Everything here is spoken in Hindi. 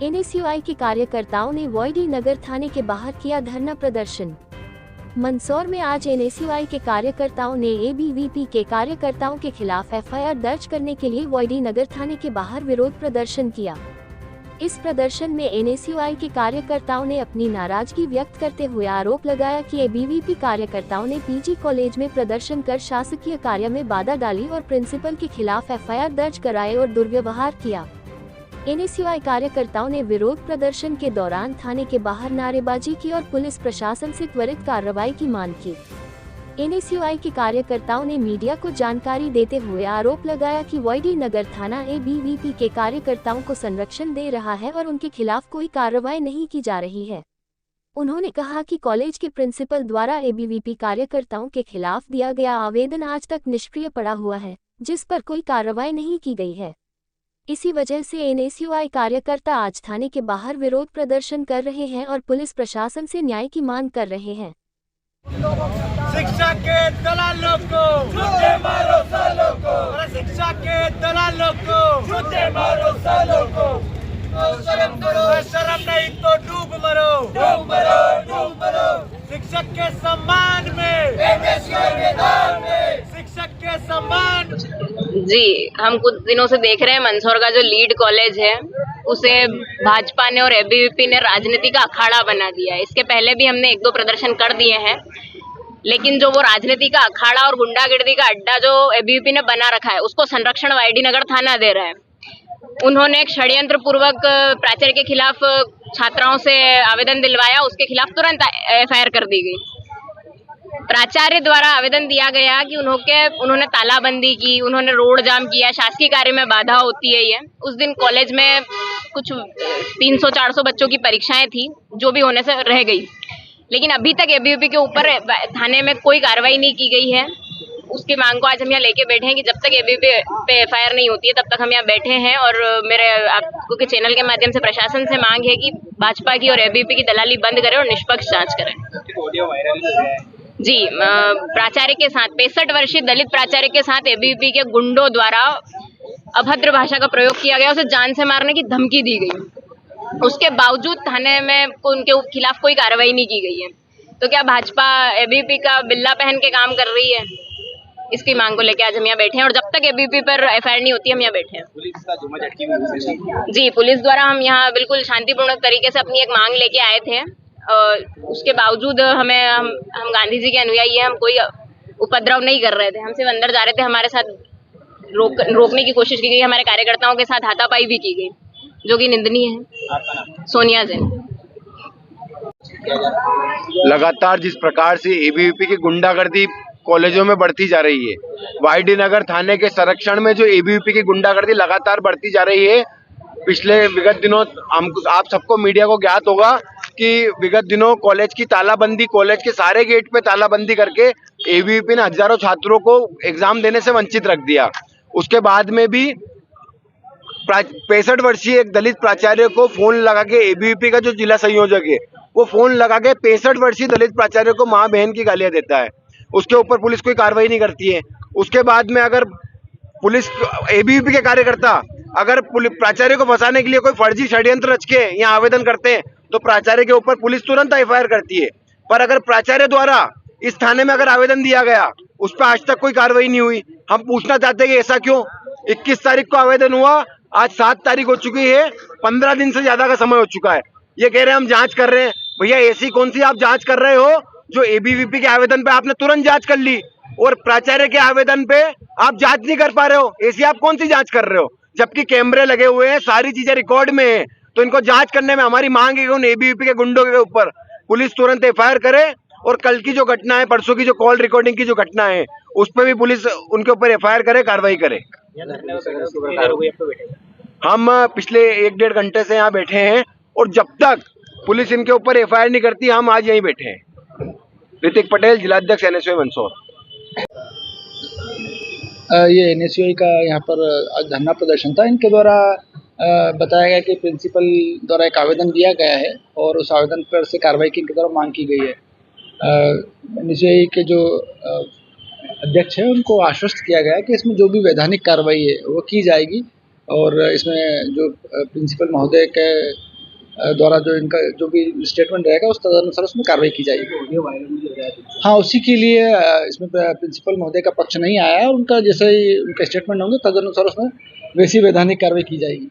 एनएसयूआई के कार्यकर्ताओं ने वाईडी नगर थाने के बाहर किया धरना प्रदर्शन। मंदसौर में आज एनएसयूआई के कार्यकर्ताओं ने एबीवीपी के कार्यकर्ताओं के खिलाफ एफआईआर दर्ज करने के लिए वाईडी नगर थाने के बाहर विरोध प्रदर्शन किया। इस प्रदर्शन में एनएसयूआई के कार्यकर्ताओं ने अपनी नाराजगी व्यक्त करते हुए आरोप लगाया कि एबीवीपी कार्यकर्ताओं ने पीजी कॉलेज में प्रदर्शन कर शासकीय कार्य में बाधा डाली और प्रिंसिपल के खिलाफ एफआईआर दर्ज कराए और दुर्व्यवहार किया। एनएसयूआई कार्यकर्ताओं ने विरोध प्रदर्शन के दौरान थाने के बाहर नारेबाजी की और पुलिस प्रशासन से त्वरित कार्रवाई की मांग की। एनएसयूआई के कार्यकर्ताओं ने मीडिया को जानकारी देते हुए आरोप लगाया कि वाईडी नगर थाना एबीवीपी के कार्यकर्ताओं को संरक्षण दे रहा है और उनके खिलाफ कोई कार्रवाई नहीं की जा रही है। उन्होंने कहा कि कॉलेज के प्रिंसिपल द्वारा एबीवीपी कार्यकर्ताओं के खिलाफ दिया गया आवेदन आज तक निष्क्रिय पड़ा हुआ है, जिस पर कोई कार्रवाई नहीं की गई है। इसी वजह से एनएसयूआई कार्यकर्ता आज थाने के बाहर विरोध प्रदर्शन कर रहे हैं और पुलिस प्रशासन से न्याय की मांग कर रहे हैं। शिक्षा के दलालों को जूते मारो सालों को, शिक्षा के दलालों को जूते मारो सालों को। शर्म करो, शर्म नहीं तो डूब मरो, डूब मरो, डूब मरो। शिक्षक के सम्मान में, एनएसयूआई मैदान में, शिक्षक के सम्मान। जी, हम कुछ दिनों से देख रहे हैं मंदसौर का जो लीड कॉलेज है उसे भाजपा ने और एबीवीपी ने राजनीति का अखाड़ा बना दिया है। इसके पहले भी हमने एक दो प्रदर्शन कर दिए हैं, लेकिन जो वो राजनीति का अखाड़ा और गुंडागर्दी का अड्डा जो एबीवीपी ने बना रखा है उसको संरक्षण वाईडी नगर थाना दे रहा है। उन्होंने एक षड्यंत्र पूर्वक प्राचार्य के खिलाफ छात्राओं से आवेदन दिलवाया, उसके खिलाफ तुरंत एफआईआर कर दी गई। प्राचार्य द्वारा आवेदन दिया गया कि उन्होंने तालाबंदी की, उन्होंने रोड जाम किया, शासकीय कार्य में बाधा होती है। ये उस दिन कॉलेज में कुछ 300-400 बच्चों की परीक्षाएं थी जो भी होने से रह गई, लेकिन अभी तक एबीवीपी के ऊपर थाने में कोई कार्रवाई नहीं की गई है। उसकी मांग को आज हम यहाँ लेके बैठे हैं कि जब तक एबीवीपी पे एफआईआर नहीं होती है तब तक हम यहाँ बैठे हैं। और मेरे आपको के चैनल के माध्यम से प्रशासन से मांग है कि भाजपा की और एबीवीपी की दलाली बंद करें और निष्पक्ष जांच करें। जी, प्राचार्य के साथ 65 वर्षीय दलित प्राचार्य के साथ एबीवीपी के गुंडों द्वारा अभद्र भाषा का प्रयोग किया गया, उसे जान से मारने की धमकी दी गई। उसके बावजूद थाने में उनके खिलाफ कोई कार्रवाई नहीं की गई है। तो क्या भाजपा एबीवीपी का बिल्ला पहन के काम कर रही है? इसकी मांग को लेकर आज हम यहाँ बैठे हैं और जब तक एबीवीपी पर एफआईआर नहीं होती हम यहाँ बैठे हैं। पुलिस का जुम्मा झटकी भी जी, पुलिस द्वारा हम यहाँ बिल्कुल शांतिपूर्ण तरीके से अपनी एक मांग लेके आए थे। उसके बावजूद हम गांधी जी के अनुयायी हैं, हम कोई उपद्रव नहीं कर रहे थे। हम सिर्फ अंदर जा रहे थे, हमारे साथ रोकने की कोशिश की गई, हमारे कार्यकर्ताओं के साथ हाथापाई भी की गई, जो कि निंदनीय है। सोनिया जैन। लगातार जिस प्रकार से एबीवीपी की गुंडागर्दी कॉलेजों में बढ़ती जा रही है, वाईडी नगर थाने के संरक्षण में जो एबीवीपी की गुंडागर्दी लगातार बढ़ती जा रही है। पिछले विगत दिनों आप सबको मीडिया को ज्ञात होगा कि विगत दिनों कॉलेज की तालाबंदी, कॉलेज के सारे गेट पे तालाबंदी करके एबीवीपी ने हजारों छात्रों को एग्जाम देने से वंचित रख दिया। उसके बाद में भी 65 वर्षीय एक दलित प्राचार्य को फोन लगा के, एबीवीपी का जो जिला संयोजक है वो फोन लगा के 65 वर्षीय दलित प्राचार्य को माँ बहन की गालियां देता है। उसके ऊपर पुलिस कोई कार्रवाई नहीं करती है। उसके बाद में अगर पुलिस, एबीवीपी के कार्यकर्ता अगर प्राचार्य को फंसाने के लिए कोई फर्जी षड्यंत्र रच के यहाँ आवेदन करते हैं तो प्राचार्य के ऊपर पुलिस तुरंत एफआईआर करती है। पर अगर प्राचार्य द्वारा इस थाने में अगर आवेदन दिया गया उस पर आज तक कोई कार्रवाई नहीं हुई। हम पूछना चाहते हैं कि ऐसा क्यों? 21 तारीख को आवेदन हुआ, आज 7 तारीख हो चुकी है, 15 दिन से ज्यादा का समय हो चुका है। ये कह रहे हैं हम जांच कर रहे हैं। भैया, ऐसी कौन सी आप जांच कर रहे हो जो एबीवीपी के आवेदन पे आपने तुरंत जांच कर ली और प्राचार्य के आवेदन पे आप जांच नहीं कर पा रहे हो? ऐसी आप कौन सी जांच कर रहे हो? जबकि कैमरे लगे हुए हैं, सारी चीजें रिकॉर्ड में है। तो इनको जांच करने में हमारी मांग है कि उन एबीवीपी के गुंडों के ऊपर पुलिस तुरंत एफआईआर करे और कल की जो घटना है, परसों की जो कॉल रिकॉर्डिंग की जो घटना है, उस पर भी पुलिस उनके ऊपर एफआईआर करे, कार्रवाई करे। हम पिछले 1-1.5 घंटे से यहाँ बैठे हैं और जब तक पुलिस इनके ऊपर एफआईआर नहीं करती हम आज यहीं बैठे हैं। ऋतिक पटेल, जिलाध्यक्ष एनएसयूआई मंदसौर। ये एनएसयूआई का यहाँ पर धरना प्रदर्शन था। इनके द्वारा बताया गया कि प्रिंसिपल द्वारा एक आवेदन दिया गया है और उस आवेदन पर से कार्रवाई की इनके द्वारा मांग की गई है। एनएसयूआई के जो अध्यक्ष है उनको आश्वस्त किया गया कि इसमें जो भी वैधानिक कार्रवाई है वो की जाएगी और इसमें जो प्रिंसिपल महोदय के द्वारा जो इनका जो भी स्टेटमेंट रहेगा उस तदनुसार उसमें कार्रवाई की जाएगी। हाँ, उसी के लिए इसमें प्रिंसिपल महोदय का पक्ष नहीं आया है। उनका जैसे ही उनका स्टेटमेंट होंगे तदनुसार उसमें वैसी वैधानिक कार्रवाई की जाएगी।